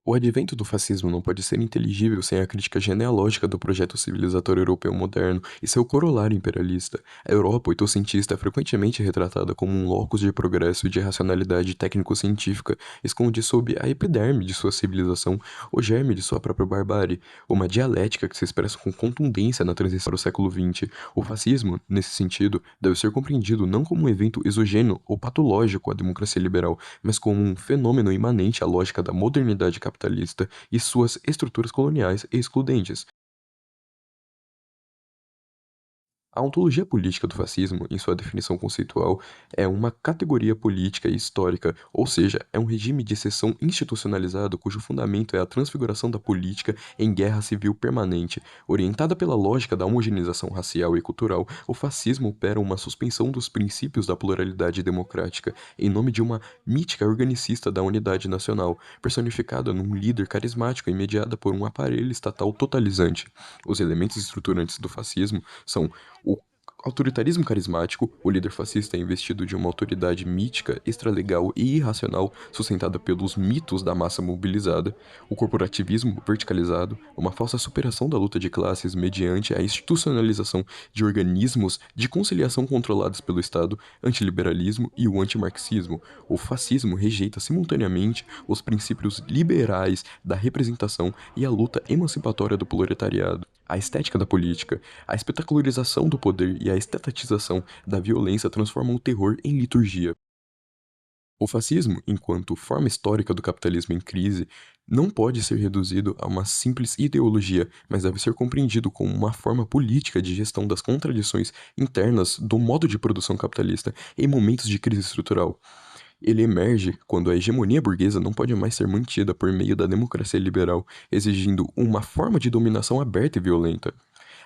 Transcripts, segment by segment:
O advento do fascismo não pode ser inteligível sem a crítica genealógica do projeto civilizatório europeu moderno e seu corolário imperialista. A Europa oitocentista é frequentemente retratada como um locus de progresso e de racionalidade técnico-científica, esconde sob a epiderme de sua civilização o germe de sua própria barbárie, uma dialética que se expressa com contundência na transição para o século XX. O fascismo, nesse sentido, deve ser compreendido não como um evento exogêneo ou patológico à democracia liberal, mas como um fenômeno imanente à lógica da modernidade capitalista e suas estruturas coloniais e excludentes. A ontologia política do fascismo, em sua definição conceitual, é uma categoria política e histórica, ou seja, é um regime de exceção institucionalizado cujo fundamento é a transfiguração da política em guerra civil permanente. Orientada pela lógica da homogeneização racial e cultural, o fascismo opera uma suspensão dos princípios da pluralidade democrática, em nome de uma mítica organicista da unidade nacional, personificada num líder carismático e mediada por um aparelho estatal totalizante. Os elementos estruturantes do fascismo são o autoritarismo carismático, o líder fascista é investido de uma autoridade mítica, extralegal e irracional, sustentada pelos mitos da massa mobilizada, o corporativismo verticalizado, uma falsa superação da luta de classes mediante a institucionalização de organismos de conciliação controlados pelo Estado, antiliberalismo e o antimarxismo. O fascismo rejeita simultaneamente os princípios liberais da representação e a luta emancipatória do proletariado. A estética da política, a espetacularização do poder e a estetização da violência transformam o terror em liturgia. O fascismo, enquanto forma histórica do capitalismo em crise, não pode ser reduzido a uma simples ideologia, mas deve ser compreendido como uma forma política de gestão das contradições internas do modo de produção capitalista em momentos de crise estrutural. Ele emerge quando a hegemonia burguesa não pode mais ser mantida por meio da democracia liberal, exigindo uma forma de dominação aberta e violenta.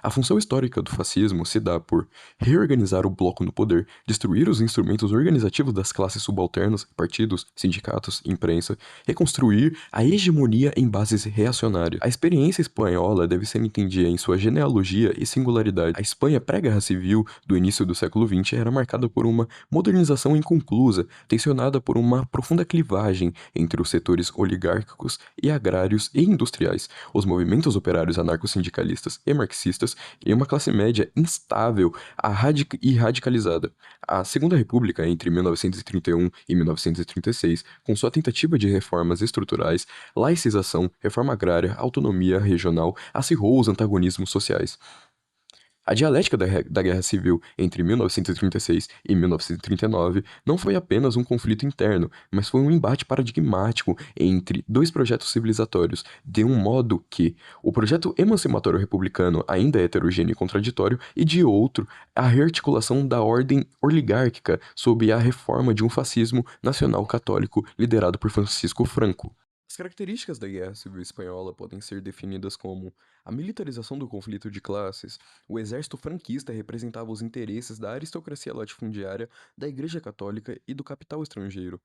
A função histórica do fascismo se dá por reorganizar o bloco no poder, destruir os instrumentos organizativos das classes subalternas, partidos, sindicatos, imprensa, reconstruir a hegemonia em bases reacionárias. A experiência espanhola deve ser entendida em sua genealogia e singularidade. A Espanha pré-guerra civil do início do século XX era marcada por uma modernização inconclusa, tensionada por uma profunda clivagem entre os setores oligárquicos e agrários e industriais, os movimentos operários anarcossindicalistas e marxistas e uma classe média instável e radicalizada. A Segunda República, entre 1931 e 1936, com sua tentativa de reformas estruturais, laicização, reforma agrária, autonomia regional, acirrou os antagonismos sociais. A dialética da Guerra Civil entre 1936 e 1939 não foi apenas um conflito interno, mas foi um embate paradigmático entre dois projetos civilizatórios, de um modo que o projeto emancipatório republicano ainda é heterogêneo e contraditório, e de outro, a rearticulação da ordem oligárquica sob a reforma de um fascismo nacional católico liderado por Francisco Franco. As características da Guerra Civil Espanhola podem ser definidas como a militarização do conflito de classes. O exército franquista representava os interesses da aristocracia latifundiária, da Igreja Católica e do capital estrangeiro.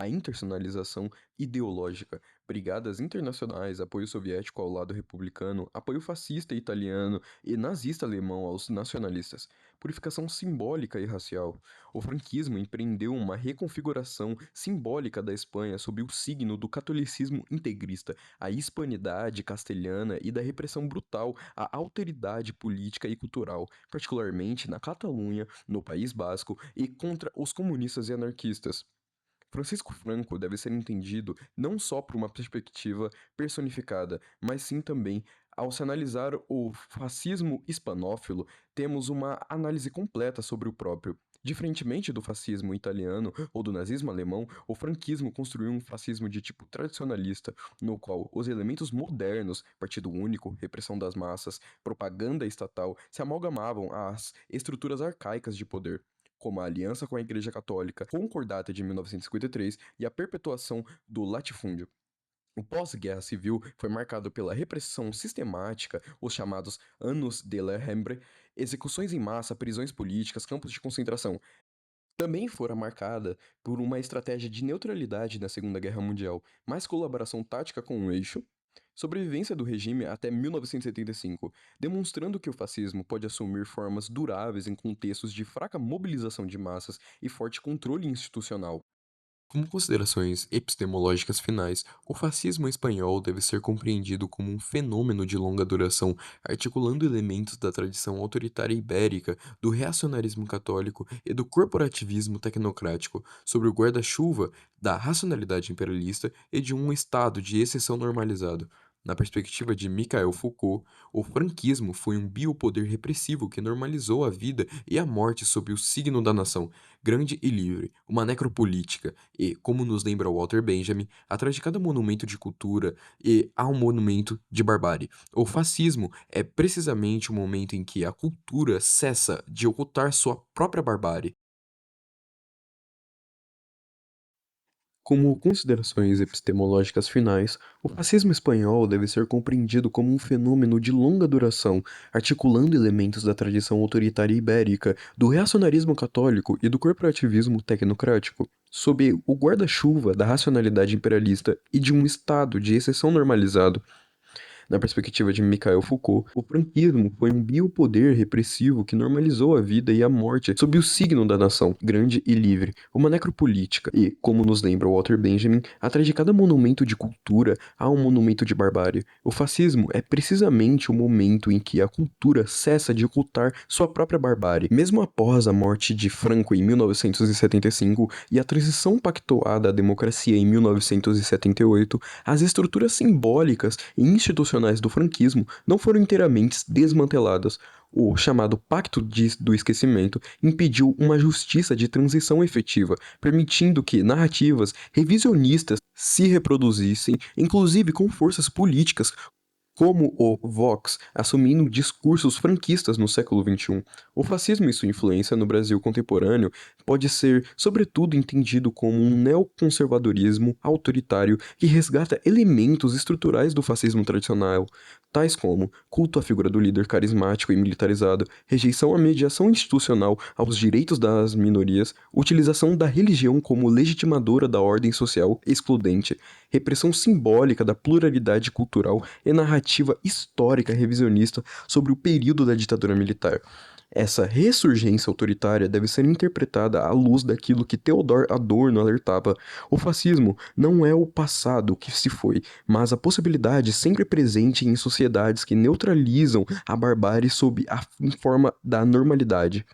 A internacionalização ideológica, brigadas internacionais, apoio soviético ao lado republicano, apoio fascista italiano e nazista alemão aos nacionalistas, purificação simbólica e racial. O franquismo empreendeu uma reconfiguração simbólica da Espanha sob o signo do catolicismo integrista, a hispanidade castelhana e da repressão brutal à alteridade política e cultural, particularmente na Catalunha, no País Basco e contra os comunistas e anarquistas. Francisco Franco deve ser entendido não só por uma perspectiva personificada, mas sim também, ao se analisar o fascismo hispanófilo, temos uma análise completa sobre o próprio. Diferentemente do fascismo italiano ou do nazismo alemão, o franquismo construiu um fascismo de tipo tradicionalista, no qual os elementos modernos, partido único, repressão das massas, propaganda estatal, se amalgamavam às estruturas arcaicas de poder, como a aliança com a Igreja Católica, Concordata de 1953 e a perpetuação do latifúndio. O pós-guerra civil foi marcado pela repressão sistemática, os chamados Anos de la Hambre, execuções em massa, prisões políticas, campos de concentração. Também fora marcada por uma estratégia de neutralidade na Segunda Guerra Mundial, mais colaboração tática com o eixo, sobrevivência do regime até 1975, demonstrando que o fascismo pode assumir formas duráveis em contextos de fraca mobilização de massas e forte controle institucional. Como considerações epistemológicas finais, o fascismo espanhol deve ser compreendido como um fenômeno de longa duração, articulando elementos da tradição autoritária ibérica, do reacionarismo católico e do corporativismo tecnocrático, sob o guarda-chuva da racionalidade imperialista e de um estado de exceção normalizado. Na perspectiva de Michael Foucault, o franquismo foi um biopoder repressivo que normalizou a vida e a morte sob o signo da nação, grande e livre, uma necropolítica e, como nos lembra Walter Benjamin, atrás de cada monumento de cultura há um monumento de barbárie. O fascismo é precisamente o momento em que a cultura cessa de ocultar sua própria barbárie. Como considerações epistemológicas finais, o fascismo espanhol deve ser compreendido como um fenômeno de longa duração, articulando elementos da tradição autoritária ibérica, do reacionarismo católico e do corporativismo tecnocrático, sob o guarda-chuva da racionalidade imperialista e de um estado de exceção normalizado. Na perspectiva de Mikhail Foucault, o franquismo foi um biopoder repressivo que normalizou a vida e a morte sob o signo da nação, grande e livre, uma necropolítica. E, como nos lembra Walter Benjamin, atrás de cada monumento de cultura há um monumento de barbárie. O fascismo é precisamente o momento em que a cultura cessa de ocultar sua própria barbárie. Mesmo após a morte de Franco em 1975 e a transição pactuada à democracia em 1978, as estruturas simbólicas e institucionais do franquismo não foram inteiramente desmanteladas. O chamado do Esquecimento impediu uma justiça de transição efetiva, permitindo que narrativas revisionistas se reproduzissem, inclusive com forças políticas como o Vox, assumindo discursos franquistas no século XXI. O fascismo e sua influência no Brasil contemporâneo pode ser, sobretudo, entendido como um neoconservadorismo autoritário que resgata elementos estruturais do fascismo tradicional, tais como culto à figura do líder carismático e militarizado, rejeição à mediação institucional aos direitos das minorias, utilização da religião como legitimadora da ordem social excludente, repressão simbólica da pluralidade cultural e narrativa histórica revisionista sobre o período da ditadura militar. Essa ressurgência autoritária deve ser interpretada à luz daquilo que Theodor Adorno alertava. O fascismo não é o passado que se foi, mas a possibilidade sempre presente em sociedades que neutralizam a barbárie sob a forma da normalidade.